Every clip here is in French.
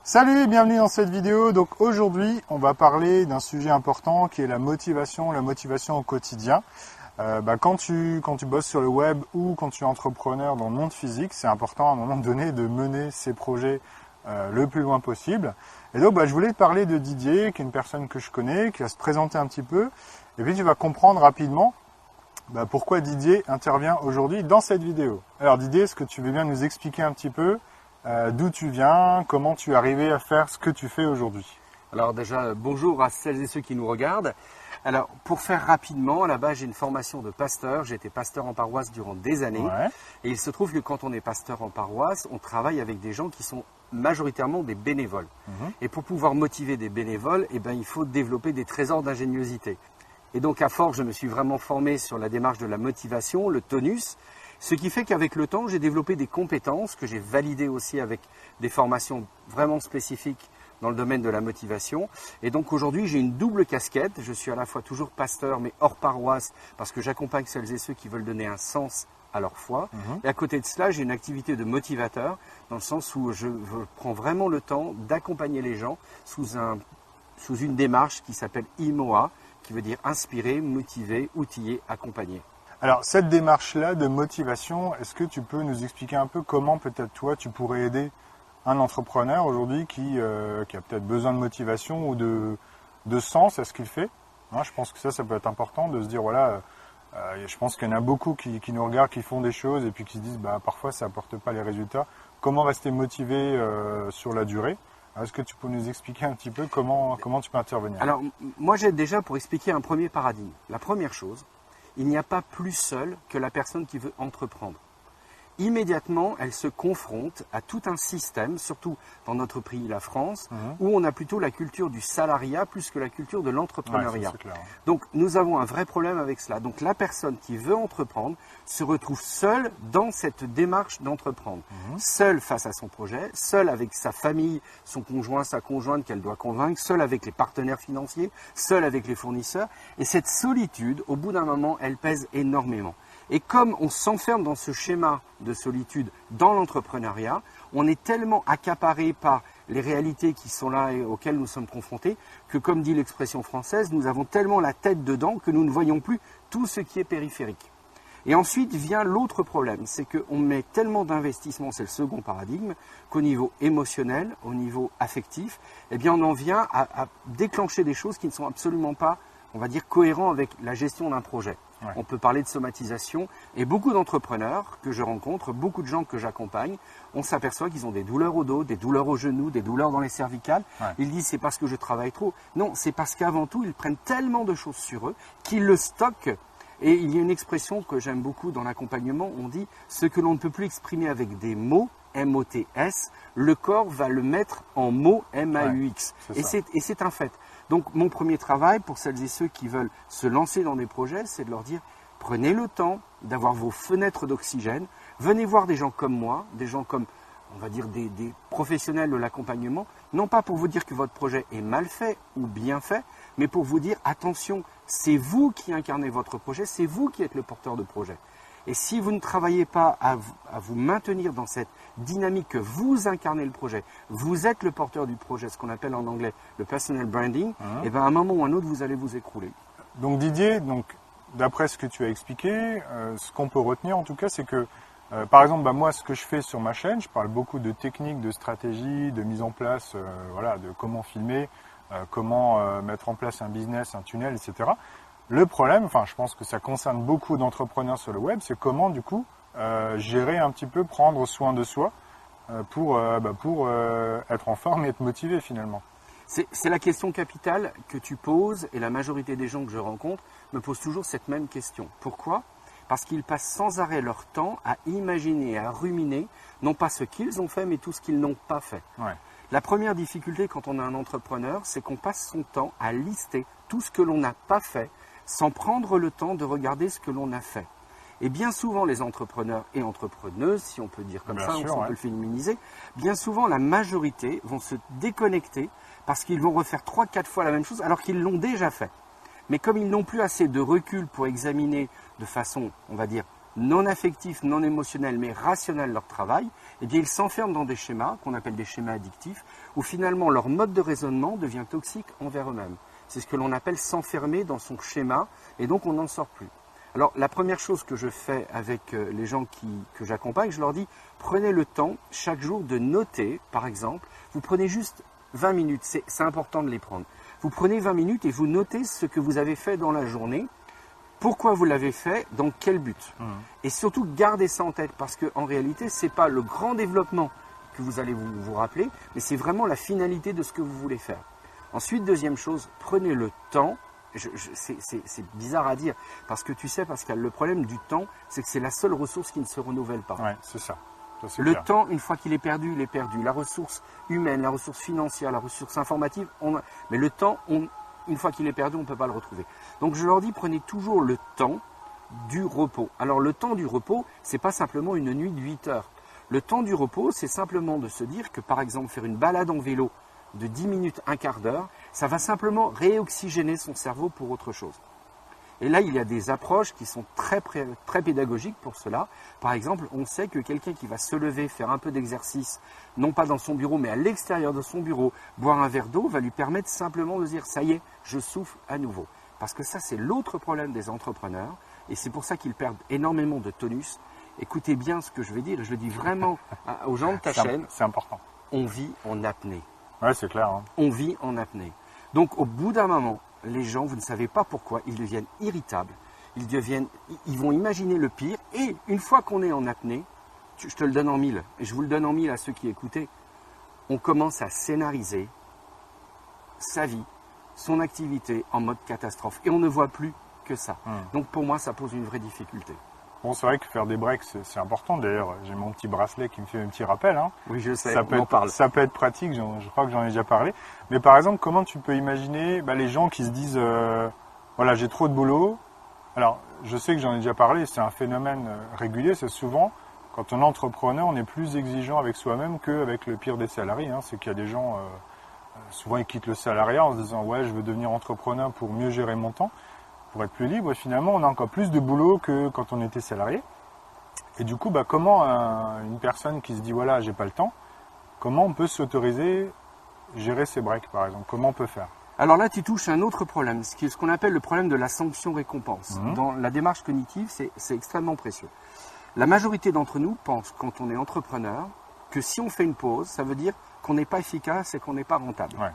Salut et bienvenue dans cette vidéo. Donc aujourd'hui, on va parler d'un sujet important qui est la motivation au quotidien. Quand tu bosses sur le web ou quand tu es entrepreneur dans le monde physique, c'est important à un moment donné de mener ses projets le plus loin possible. Et donc je voulais te parler de Didier, qui est une personne que je connais, qui va se présenter un petit peu. Et puis tu vas comprendre rapidement pourquoi Didier intervient aujourd'hui dans cette vidéo. Alors Didier, est-ce que tu veux bien nous expliquer un petit peu d'où tu viens, comment tu es arrivé à faire ce que tu fais aujourd'hui? Alors déjà, bonjour à celles et ceux qui nous regardent. Alors, pour faire rapidement, à la base, j'ai une formation de pasteur. J'ai été pasteur en paroisse durant des années. Ouais. Et il se trouve que quand on est pasteur en paroisse, on travaille avec des gens qui sont majoritairement des bénévoles. Et pour pouvoir motiver des bénévoles, il faut développer des trésors d'ingéniosité. Et donc, à force, je me suis vraiment formé sur la démarche de la motivation, le tonus. Ce qui fait qu'avec le temps, j'ai développé des compétences que j'ai validées aussi avec des formations vraiment spécifiques dans le domaine de la motivation. Et donc aujourd'hui, j'ai une double casquette. Je suis à la fois toujours pasteur, mais hors paroisse, parce que j'accompagne celles et ceux qui veulent donner un sens à leur foi. Et à côté de cela, j'ai une activité de motivateur, dans le sens où je prends vraiment le temps d'accompagner les gens sous une démarche qui s'appelle IMOA, qui veut dire inspirer, motiver, outiller, accompagner. Alors cette démarche-là de motivation, est-ce que tu peux nous expliquer un peu comment peut-être toi tu pourrais aider un entrepreneur aujourd'hui qui a peut-être besoin de motivation ou de sens à ce qu'il fait? Je pense que ça peut être important de se dire voilà, je pense qu'il y en a beaucoup qui nous regardent, qui font des choses et puis qui se disent parfois ça n'apporte pas les résultats. Comment rester motivé sur la durée? Est-ce que tu peux nous expliquer un petit peu comment tu peux intervenir? Alors moi j'aide déjà pour expliquer un premier paradigme. La première chose, il n'y a pas plus seul que la personne qui veut entreprendre. Immédiatement, elle se confronte à tout un système, surtout dans notre pays, la France, où on a plutôt la culture du salariat plus que la culture de l'entrepreneuriat. Ouais, donc, nous avons un vrai problème avec cela. Donc, la personne qui veut entreprendre se retrouve seule dans cette démarche d'entreprendre. Seule face à son projet, seule avec sa famille, son conjoint, sa conjointe qu'elle doit convaincre, seule avec les partenaires financiers, seule avec les fournisseurs. Et cette solitude, au bout d'un moment, elle pèse énormément. Et comme on s'enferme dans ce schéma de solitude dans l'entrepreneuriat, on est tellement accaparé par les réalités qui sont là et auxquelles nous sommes confrontés que, comme dit l'expression française, nous avons tellement la tête dedans que nous ne voyons plus tout ce qui est périphérique. Et ensuite vient l'autre problème, c'est qu'on met tellement d'investissement, c'est le second paradigme, qu'au niveau émotionnel, au niveau affectif, on en vient à déclencher des choses qui ne sont absolument pas, on va dire, cohérents avec la gestion d'un projet. Ouais. On peut parler de somatisation et beaucoup d'entrepreneurs que je rencontre, beaucoup de gens que j'accompagne, on s'aperçoit qu'ils ont des douleurs au dos, des douleurs aux genoux, des douleurs dans les cervicales. Ouais. Ils disent c'est parce que je travaille trop. Non, c'est parce qu'avant tout, ils prennent tellement de choses sur eux qu'ils le stockent. Et il y a une expression que j'aime beaucoup dans l'accompagnement, on dit ce que l'on ne peut plus exprimer avec des mots, M-O-T-S, le corps va le mettre en mots, M-A-U-X. Ouais, et c'est un fait. Donc mon premier travail pour celles et ceux qui veulent se lancer dans des projets, c'est de leur dire prenez le temps d'avoir vos fenêtres d'oxygène, venez voir des gens comme moi, des gens comme, on va dire, des professionnels de l'accompagnement, non pas pour vous dire que votre projet est mal fait ou bien fait, mais pour vous dire attention, c'est vous qui incarnez votre projet, c'est vous qui êtes le porteur de projet. Et si vous ne travaillez pas à vous maintenir dans cette dynamique que vous incarnez le projet, vous êtes le porteur du projet, ce qu'on appelle en anglais le personal branding, à un moment ou un autre, vous allez vous écrouler. Donc Didier, d'après ce que tu as expliqué, ce qu'on peut retenir en tout cas, c'est que, par exemple, moi, ce que je fais sur ma chaîne, je parle beaucoup de techniques, de stratégies, de mise en place, de comment filmer, comment mettre en place un business, un tunnel, etc. Le problème, je pense que ça concerne beaucoup d'entrepreneurs sur le web, c'est comment du coup gérer un petit peu, prendre soin de soi pour être en forme et être motivé finalement. C'est la question capitale que tu poses et la majorité des gens que je rencontre me posent toujours cette même question. Pourquoi ? Parce qu'ils passent sans arrêt leur temps à imaginer, à ruminer, non pas ce qu'ils ont fait, mais tout ce qu'ils n'ont pas fait. Ouais. La première difficulté quand on est un entrepreneur, c'est qu'on passe son temps à lister tout ce que l'on n'a pas fait, sans prendre le temps de regarder ce que l'on a fait. Et bien souvent, les entrepreneurs et entrepreneuses, si on peut dire comme ça, si on peut le féminiser, bien souvent, la majorité vont se déconnecter parce qu'ils vont refaire 3-4 fois la même chose alors qu'ils l'ont déjà fait. Mais comme ils n'ont plus assez de recul pour examiner de façon, on va dire, non affectif, non émotionnel, mais rationnel leur travail, eh bien ils s'enferment dans des schémas qu'on appelle des schémas addictifs, où finalement leur mode de raisonnement devient toxique envers eux-mêmes. C'est ce que l'on appelle s'enfermer dans son schéma, et donc on n'en sort plus. Alors la première chose que je fais avec les gens que j'accompagne, je leur dis, prenez le temps chaque jour de noter, par exemple, vous prenez juste 20 minutes, c'est important de les prendre. Vous prenez 20 minutes et vous notez ce que vous avez fait dans la journée, pourquoi vous l'avez fait, dans quel but. Et surtout, gardez ça en tête, parce qu'en réalité, ce n'est pas le grand développement que vous allez vous rappeler, mais c'est vraiment la finalité de ce que vous voulez faire. Ensuite, deuxième chose, prenez le temps. C'est bizarre à dire, parce que tu sais, Pascal, le problème du temps, c'est que c'est la seule ressource qui ne se renouvelle pas. Ouais, c'est ça. Le clair. temps, une fois qu'il est perdu, il est perdu. La ressource humaine, la ressource financière, la ressource informative, mais le temps, une fois qu'il est perdu, on ne peut pas le retrouver. Donc je leur dis, prenez toujours le temps du repos. Alors le temps du repos, ce n'est pas simplement une nuit de 8 heures. Le temps du repos, c'est simplement de se dire que, par exemple, faire une balade en vélo de 10 minutes, un quart d'heure, ça va simplement réoxygéner son cerveau pour autre chose. Et là, il y a des approches qui sont très pédagogiques pour cela. Par exemple, on sait que quelqu'un qui va se lever, faire un peu d'exercice, non pas dans son bureau, mais à l'extérieur de son bureau, boire un verre d'eau, va lui permettre simplement de dire « ça y est, je souffle à nouveau ». Parce que ça, c'est l'autre problème des entrepreneurs, et c'est pour ça qu'ils perdent énormément de tonus. Écoutez bien ce que je vais dire, et je le dis vraiment aux gens de ta chaîne. C'est important. On vit en apnée. Ouais, c'est clair. On vit en apnée. Donc, au bout d'un moment, les gens, vous ne savez pas pourquoi, ils deviennent irritables. Ils vont imaginer le pire. Et une fois qu'on est en apnée, je te le donne en 1000, et je vous le donne en 1000 à ceux qui écoutaient, on commence à scénariser sa vie, son activité en mode catastrophe. Et on ne voit plus que ça. Donc, pour moi, ça pose une vraie difficulté. Bon, c'est vrai que faire des breaks, c'est important. D'ailleurs, j'ai mon petit bracelet qui me fait un petit rappel. Oui, je sais, ça peut être pratique, je crois que j'en ai déjà parlé. Mais par exemple, comment tu peux imaginer les gens qui se disent voilà, j'ai trop de boulot. Alors, je sais que j'en ai déjà parlé, c'est un phénomène régulier. C'est souvent, quand on est entrepreneur, on est plus exigeant avec soi-même qu'avec le pire des salariés. C'est qu'il y a des gens, souvent ils quittent le salariat en se disant ouais, je veux devenir entrepreneur pour mieux gérer mon temps. Pour être plus libre, finalement, on a encore plus de boulot que quand on était salarié. Et du coup, comment une personne qui se dit, voilà, j'ai pas le temps, comment on peut s'autoriser gérer ses breaks, par exemple? Comment on peut faire? Alors là, tu touches à un autre problème, ce qu'on appelle le problème de la sanction-récompense. Dans la démarche cognitive, c'est extrêmement précieux. La majorité d'entre nous pense, quand on est entrepreneur, que si on fait une pause, ça veut dire qu'on n'est pas efficace et qu'on n'est pas rentable. Ouais.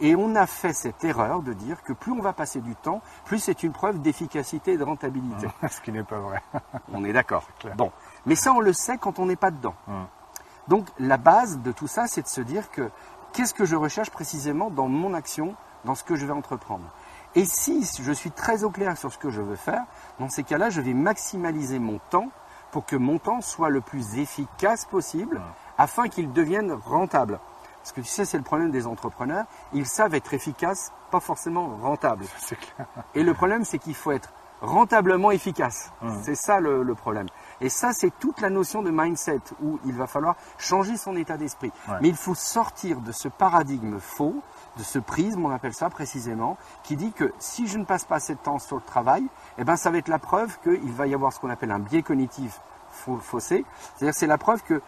Et on a fait cette erreur de dire que plus on va passer du temps, plus c'est une preuve d'efficacité et de rentabilité. Ce qui n'est pas vrai. On est d'accord. Bon, mais ça on le sait quand on n'est pas dedans. Donc la base de tout ça, c'est de se dire que qu'est-ce que je recherche précisément dans mon action, dans ce que je vais entreprendre. Et si je suis très au clair sur ce que je veux faire, dans ces cas-là, je vais maximaliser mon temps pour que mon temps soit le plus efficace possible afin qu'il devienne rentable. Parce que tu sais, c'est le problème des entrepreneurs, ils savent être efficaces, pas forcément rentables. C'est clair. Et le problème, c'est qu'il faut être rentablement efficace. C'est ça le problème. Et ça, c'est toute la notion de mindset, où il va falloir changer son état d'esprit. Mais il faut sortir de ce paradigme faux, de ce prisme, on appelle ça précisément, qui dit que si je ne passe pas assez de temps sur le travail, eh ben, ça va être la preuve qu'il va y avoir ce qu'on appelle un biais cognitif faussé. C'est-à-dire c'est la preuve que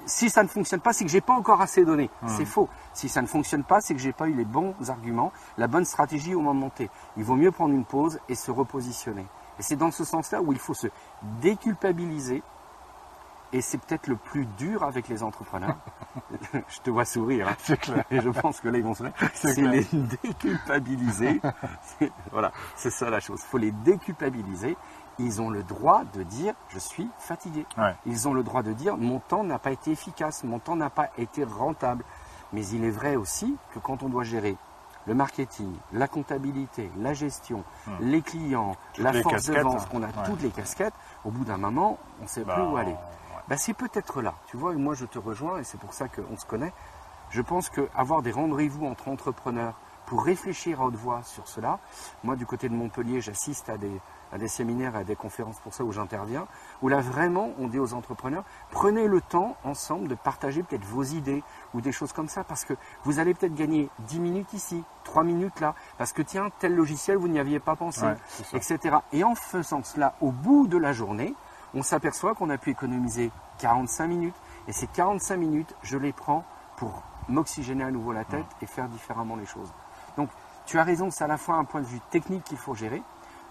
si ça ne fonctionne pas, c'est que j'ai pas encore assez donné. C'est faux. Si ça ne fonctionne pas, c'est que j'ai pas eu les bons arguments, la bonne stratégie au moment T. Il vaut mieux prendre une pause et se repositionner. Et c'est dans ce sens-là où il faut se déculpabiliser. Et c'est peut-être le plus dur avec les entrepreneurs. Je te vois sourire. Hein. C'est clair. Et je pense que là, ils vont se mettre. C'est les déculpabiliser. Voilà, c'est ça la chose. Il faut les déculpabiliser. Ils ont le droit de dire « je suis fatigué ouais. ». Ils ont le droit de dire « mon temps n'a pas été efficace, mon temps n'a pas été rentable ». Mais il est vrai aussi que quand on doit gérer le marketing, la comptabilité, la gestion, les clients, la force de vente, qu'on a toutes les casquettes, au bout d'un moment, on ne sait plus où aller. C'est peut-être là. Tu vois, moi je te rejoins et c'est pour ça qu'on se connaît. Je pense qu'avoir des rendez-vous entre entrepreneurs pour réfléchir à haute voix sur cela, moi du côté de Montpellier, j'assiste à à des séminaires, à des conférences pour ça où j'interviens, où là vraiment on dit aux entrepreneurs, prenez le temps ensemble de partager peut-être vos idées ou des choses comme ça, parce que vous allez peut-être gagner 10 minutes ici, 3 minutes là, parce que tiens, tel logiciel, vous n'y aviez pas pensé, Ouais, etc. Et en faisant cela, au bout de la journée, on s'aperçoit qu'on a pu économiser 45 minutes, et ces 45 minutes, je les prends pour m'oxygéner à nouveau la tête et faire différemment les choses. Donc, tu as raison, c'est à la fois un point de vue technique qu'il faut gérer,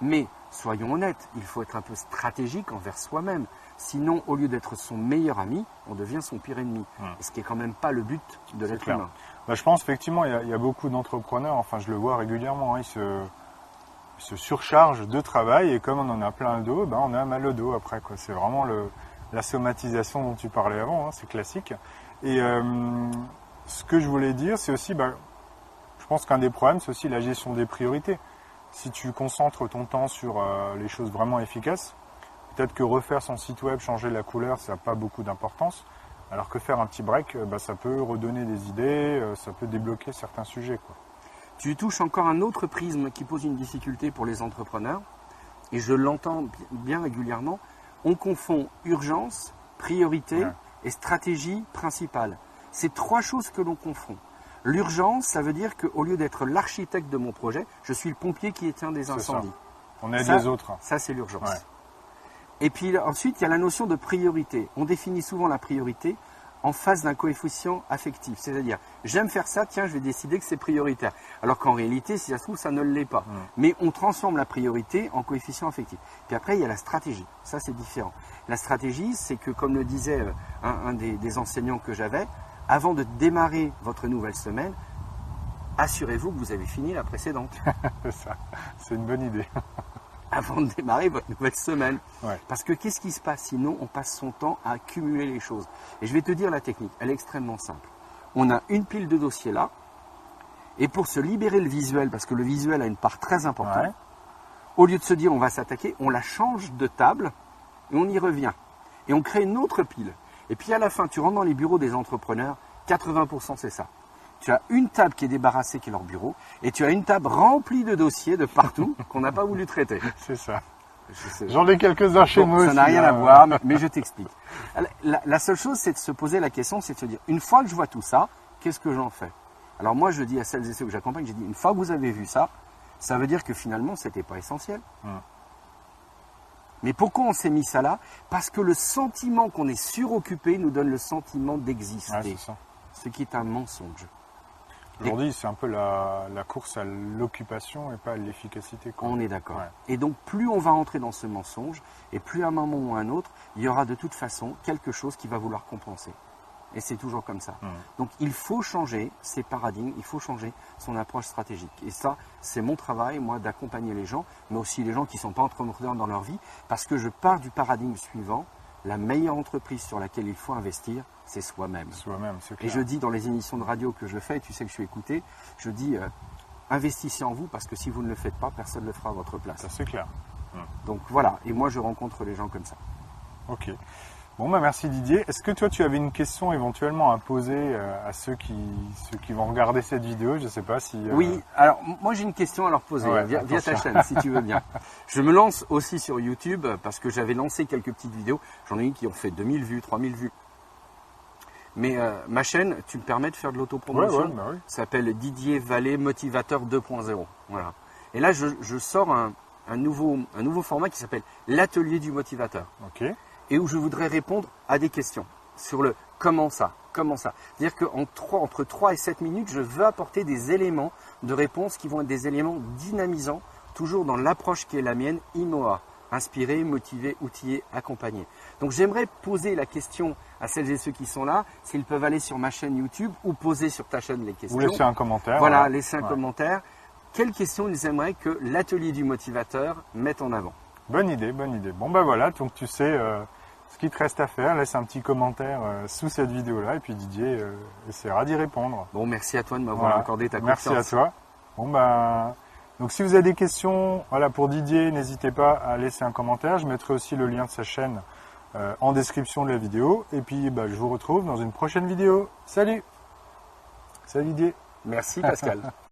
mais soyons honnêtes, il faut être un peu stratégique envers soi-même. Sinon, au lieu d'être son meilleur ami, on devient son pire ennemi. Et ce qui n'est quand même pas le but de l'être humain. Bah, je pense effectivement, il y a beaucoup d'entrepreneurs, enfin je le vois régulièrement, hein, ils se surchargent de travail et comme on en a plein le dos, bah, on a mal au dos après. C'est vraiment la somatisation dont tu parlais avant, hein, c'est classique. Et ce que je voulais dire, c'est aussi, bah, je pense qu'un des problèmes, c'est aussi la gestion des priorités. Si tu concentres ton temps sur les choses vraiment efficaces, peut-être que refaire son site web, changer la couleur, ça n'a pas beaucoup d'importance. Alors que faire un petit break, bah, ça peut redonner des idées, ça peut débloquer certains sujets, quoi. Tu touches encore un autre prisme qui pose une difficulté pour les entrepreneurs, et je l'entends bien régulièrement. On confond urgence, priorité et stratégie principale. C'est trois choses que l'on confond. L'urgence, ça veut dire qu'au lieu d'être l'architecte de mon projet, je suis le pompier qui éteint des incendies. On aide les autres. Ça, c'est l'urgence. Ouais. Et puis ensuite, il y a la notion de priorité. On définit souvent la priorité en face d'un coefficient affectif. C'est-à-dire, j'aime faire ça, tiens, je vais décider que c'est prioritaire. Alors qu'en réalité, si ça se trouve, ça ne l'est pas. Mais on transforme la priorité en coefficient affectif. Puis après, il y a la stratégie. Ça, c'est différent. La stratégie, c'est que, comme le disait un des enseignants que j'avais, avant de démarrer votre nouvelle semaine, assurez-vous que vous avez fini la précédente. C'est ça, c'est une bonne idée. Avant de démarrer votre nouvelle semaine. Ouais. Parce que qu'est-ce qui se passe sinon? On passe son temps à accumuler les choses. Et je vais te dire la technique, elle est extrêmement simple. On a une pile de dossiers là, et pour se libérer le visuel, parce que le visuel a une part très importante, au lieu de se dire on va s'attaquer, on la change de table et on y revient. Et on crée une autre pile. Et puis à la fin, tu rentres dans les bureaux des entrepreneurs, 80% c'est ça. Tu as une table qui est débarrassée, qui est leur bureau, et tu as une table remplie de dossiers de partout qu'on n'a pas voulu traiter. C'est ça. J'en ai quelques-uns chez moi aussi. Ça n'a rien à voir, mais je t'explique. La seule chose, c'est de se poser la question, c'est de se dire, une fois que je vois tout ça, qu'est-ce que j'en fais? Alors moi, je dis à celles et ceux que j'accompagne, j'ai dit, une fois que vous avez vu ça, ça veut dire que finalement, ce n'était pas essentiel. Mais pourquoi on s'est mis ça là? Parce que le sentiment qu'on est suroccupé nous donne le sentiment d'exister. Ce qui est un mensonge. Aujourd'hui, c'est un peu la course à l'occupation et pas à l'efficacité. On est d'accord. Ouais. Et donc, plus on va entrer dans ce mensonge, et plus à un moment ou à un autre, il y aura de toute façon quelque chose qui va vouloir compenser. Et c'est toujours comme ça. Donc, il faut changer ses paradigmes, il faut changer son approche stratégique. Et ça, c'est mon travail, moi, d'accompagner les gens, mais aussi les gens qui ne sont pas entrepreneurs dans leur vie, parce que je pars du paradigme suivant. La meilleure entreprise sur laquelle il faut investir, c'est soi-même. Soi-même, c'est clair. Et je dis dans les émissions de radio que je fais, tu sais que je suis écouté, je dis investissez en vous parce que si vous ne le faites pas, personne ne le fera à votre place. Ça, c'est clair. Donc voilà, et moi je rencontre les gens comme ça. Ok. Bon, bah merci Didier. Est-ce que toi tu avais une question éventuellement à poser à ceux qui vont regarder cette vidéo? Je ne sais pas si... Oui, alors moi j'ai une question à leur poser via ta chaîne si tu veux bien. Je me lance aussi sur YouTube parce que j'avais lancé quelques petites vidéos. J'en ai une qui ont fait 2000 vues, 3000 vues. Mais ma chaîne, tu me permets de faire de l'autopromotion? Ça s'appelle Didier Vallée Motivateur 2.0. Voilà. Et là je sors un nouveau format qui s'appelle l'atelier du motivateur. Ok. Et où je voudrais répondre à des questions sur le comment ça. C'est-à-dire qu'entre 3 et 7 minutes, je veux apporter des éléments de réponse qui vont être des éléments dynamisants, toujours dans l'approche qui est la mienne, IMOA, inspirer, motiver, outiller, accompagner. Donc j'aimerais poser la question à celles et ceux qui sont là, s'ils peuvent aller sur ma chaîne YouTube ou poser sur ta chaîne les questions. Ou laisser un commentaire. Voilà, laisser un commentaire. Quelles questions ils aimeraient que l'atelier du motivateur mette en avant? Bonne idée, bonne idée. Bon ben voilà, donc tu sais ce qu'il te reste à faire. Laisse un petit commentaire sous cette vidéo-là et puis Didier essaiera d'y répondre. Bon, merci à toi de m'avoir accordé ta confiance. Merci à toi. Bon ben, donc si vous avez des questions pour Didier, n'hésitez pas à laisser un commentaire. Je mettrai aussi le lien de sa chaîne en description de la vidéo. Et puis je vous retrouve dans une prochaine vidéo. Salut! Salut Didier! Merci Pascal.